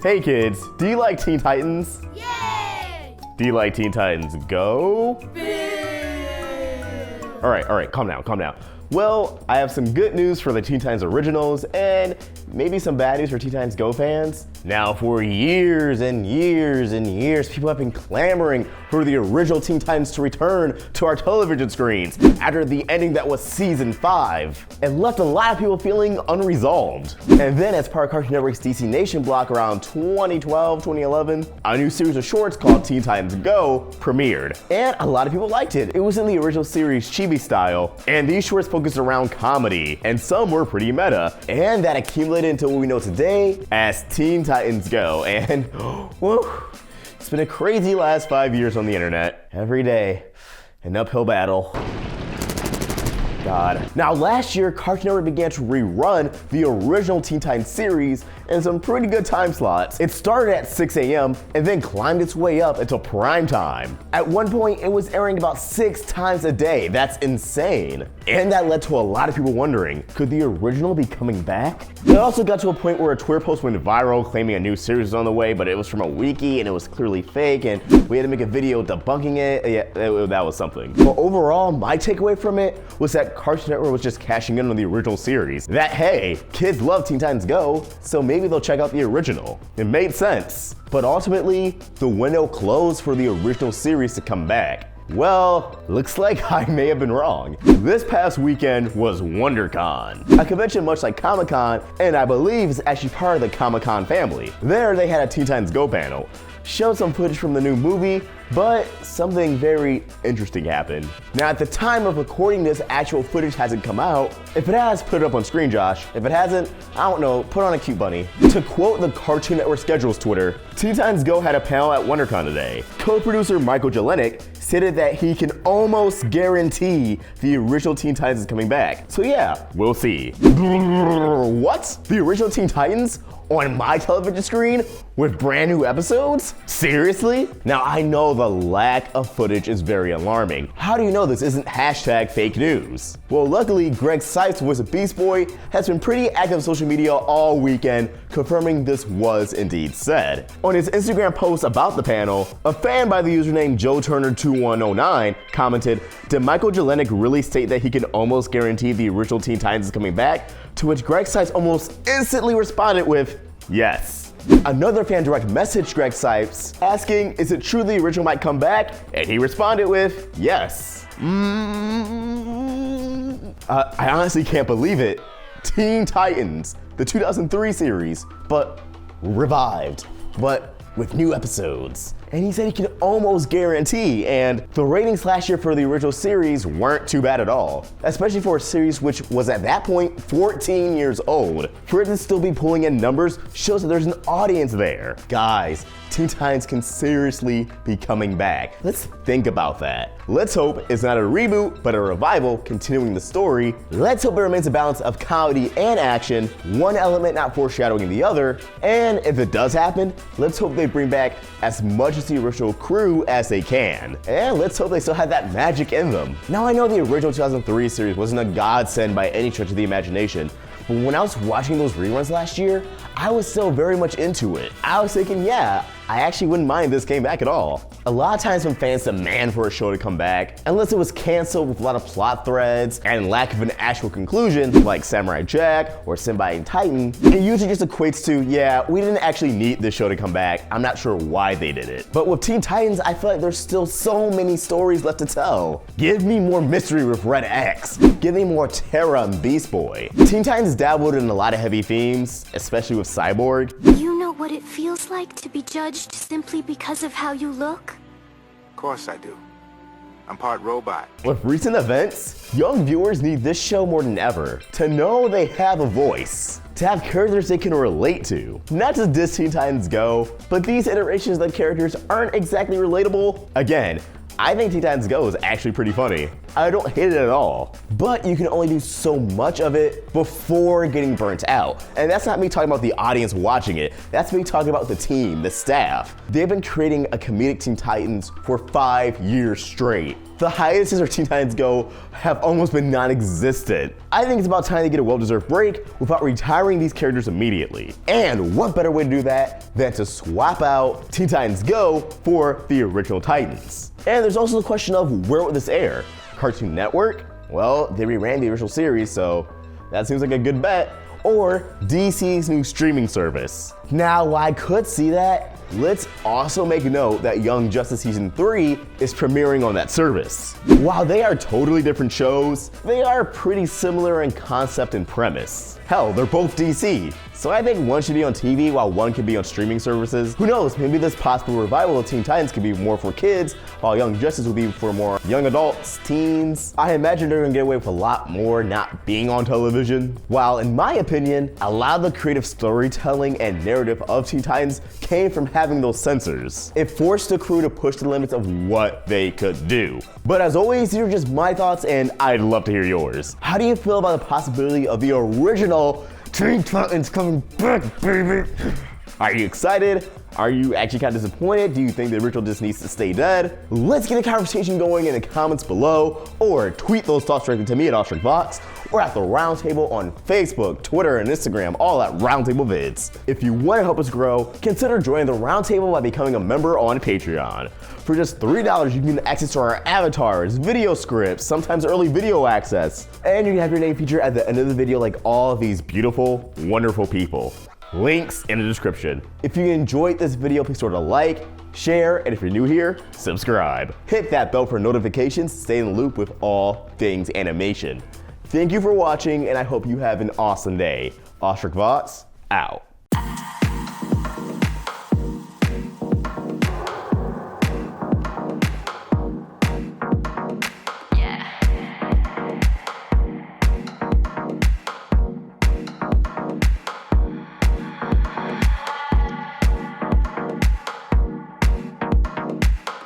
Hey kids, do you like Teen Titans? Yay! Do you like Teen Titans Go? All right, calm down. Well, I have some good news for the Teen Titans Originals and maybe some bad news for Teen Titans Go fans. Now, for years and years and years, people have been clamoring for the original Teen Titans to return to our television screens after the ending that was season 5. It left a lot of people feeling unresolved. And then as part of Cartoon Network's DC Nation block around 2012, 2011, a new series of shorts called Teen Titans Go premiered. And a lot of people liked it. It was in the original series chibi style, and these shorts focused around comedy, and some were pretty meta, and that accumulated into what we know today as Teen Titans Go. And whew, it's been a crazy last 5 years on the internet. Every day, an uphill battle. God. Now last year, Cartoon Network began to rerun the original Teen Titans series in some pretty good time slots. It started at 6 a.m. and then climbed its way up until prime time. At one point, it was airing about 6 times a day. That's insane. And that led to a lot of people wondering, could the original be coming back? It also got to a point where a Twitter post went viral claiming a new series was on the way, but it was from a wiki and it was clearly fake, and we had to make a video debunking it. Yeah, that was something. But overall, my takeaway from it was that Cartoon Network was just cashing in on the original series. That, hey, kids love Teen Titans Go, so maybe they'll check out the original. It made sense. But ultimately, the window closed for the original series to come back. Well, looks like I may have been wrong. This past weekend was WonderCon, a convention much like Comic-Con, and I believe is actually part of the Comic-Con family. There they had a Teen Titans Go panel, showed some footage from the new movie, but something very interesting happened. Now at the time of recording this, actual footage hasn't come out. If it has, put it up on screen, Josh. If it hasn't, I don't know, put on a cute bunny. To quote the Cartoon Network schedule's Twitter, Teen Titans Go had a panel at WonderCon today. Co-producer Michael Jelenic stated that he can almost guarantee the original Teen Titans is coming back. So yeah, we'll see. What? The original Teen Titans? On my television screen with brand new episodes? Seriously? Now I know the lack of footage is very alarming. How do you know this isn't hashtag fake news? Well, luckily Greg Sipes, voice of Beast Boy, has been pretty active on social media all weekend, confirming this was indeed said. On his Instagram post about the panel, a fan by the username JoeTurner2109 commented, "Did Michael Jelenic really state that he can almost guarantee the original Teen Titans is coming back?" To which Greg Sipes almost instantly responded with, "Yes." Another fan direct messaged Greg Sipes asking, "Is it true the original might come back?" And he responded with, "Yes." I honestly can't believe it. Teen Titans, the 2003 series, but revived, but with new episodes. And he said he can almost guarantee, and the ratings last year for the original series weren't too bad at all, especially for a series which was at that point 14 years old. For it to still be pulling in numbers shows that there's an audience there. Guys, Teen Titans can seriously be coming back. Let's think about that. Let's hope it's not a reboot, but a revival continuing the story. Let's hope it remains a balance of comedy and action, one element not foreshadowing the other. And if it does happen, let's hope they bring back as much as the original crew as they can. And let's hope they still have that magic in them. Now I know the original 2003 series wasn't a godsend by any stretch of the imagination, but when I was watching those reruns last year, I was still very much into it. I was thinking, yeah, I actually wouldn't mind this came back at all. A lot of times when fans demand for a show to come back, unless it was canceled with a lot of plot threads and lack of an actual conclusion, like Samurai Jack or Symbiote Titan, it usually just equates to, yeah, we didn't actually need this show to come back. I'm not sure why they did it. But with Teen Titans, I feel like there's still so many stories left to tell. Give me more mystery with Red X. Give me more Terra and Beast Boy. Teen Titans dabbled in a lot of heavy themes, especially with Cyborg. You know what it feels like to be judged simply because of how you look? Of course I do. I'm part robot. With recent events, young viewers need this show more than ever to know they have a voice, to have characters they can relate to. Not just this Teen Titans Go, but these iterations of the characters aren't exactly relatable. Again, I think Teen Titans Go is actually pretty funny. I don't hate it at all. But you can only do so much of it before getting burnt out. And that's not me talking about the audience watching it. That's me talking about the team, the staff. They've been creating a comedic Teen Titans for 5 years straight. the hiatuses for Teen Titans Go have almost been non-existent. I think it's about time they get a well-deserved break without retiring these characters immediately. And what better way to do that than to swap out Teen Titans Go for the original Titans? And there's also the question of where would this air? Cartoon Network? Well, they reran the original series, so that seems like a good bet. Or DC's new streaming service. Now, while I could see that, let's also make note that Young Justice Season 3 is premiering on that service. While they are totally different shows, they are pretty similar in concept and premise. Hell, they're both DC. So I think one should be on TV while one can be on streaming services. Who knows, maybe this possible revival of Teen Titans could be more for kids, while Young Justice will be for more young adults, teens. I imagine they're gonna get away with a lot more not being on television. While in my opinion, a lot of the creative storytelling and narrative of Teen Titans came from having those censors. It forced the crew to push the limits of what they could do. But as always, these are just my thoughts and I'd love to hear yours. How do you feel about the possibility of the original Teen Titans coming back, baby? Are you excited? Are you actually kind of disappointed? Do you think the original just needs to stay dead? Let's get a conversation going in the comments below, or tweet those thoughts directly to me at AwestruckVox, or at the Roundtable on Facebook, Twitter, and Instagram, all at Roundtable Vids. If you want to help us grow, consider joining the Roundtable by becoming a member on Patreon. For just $3, you can get access to our avatars, video scripts, sometimes early video access, and you can have your name featured at the end of the video like all of these beautiful, wonderful people. Links in the description. If you enjoyed this video, please sort of like, share, and if you're new here, subscribe. Hit that bell for notifications to stay in the loop with all things animation. Thank you for watching, and I hope you have an awesome day. AwestruckVox, out.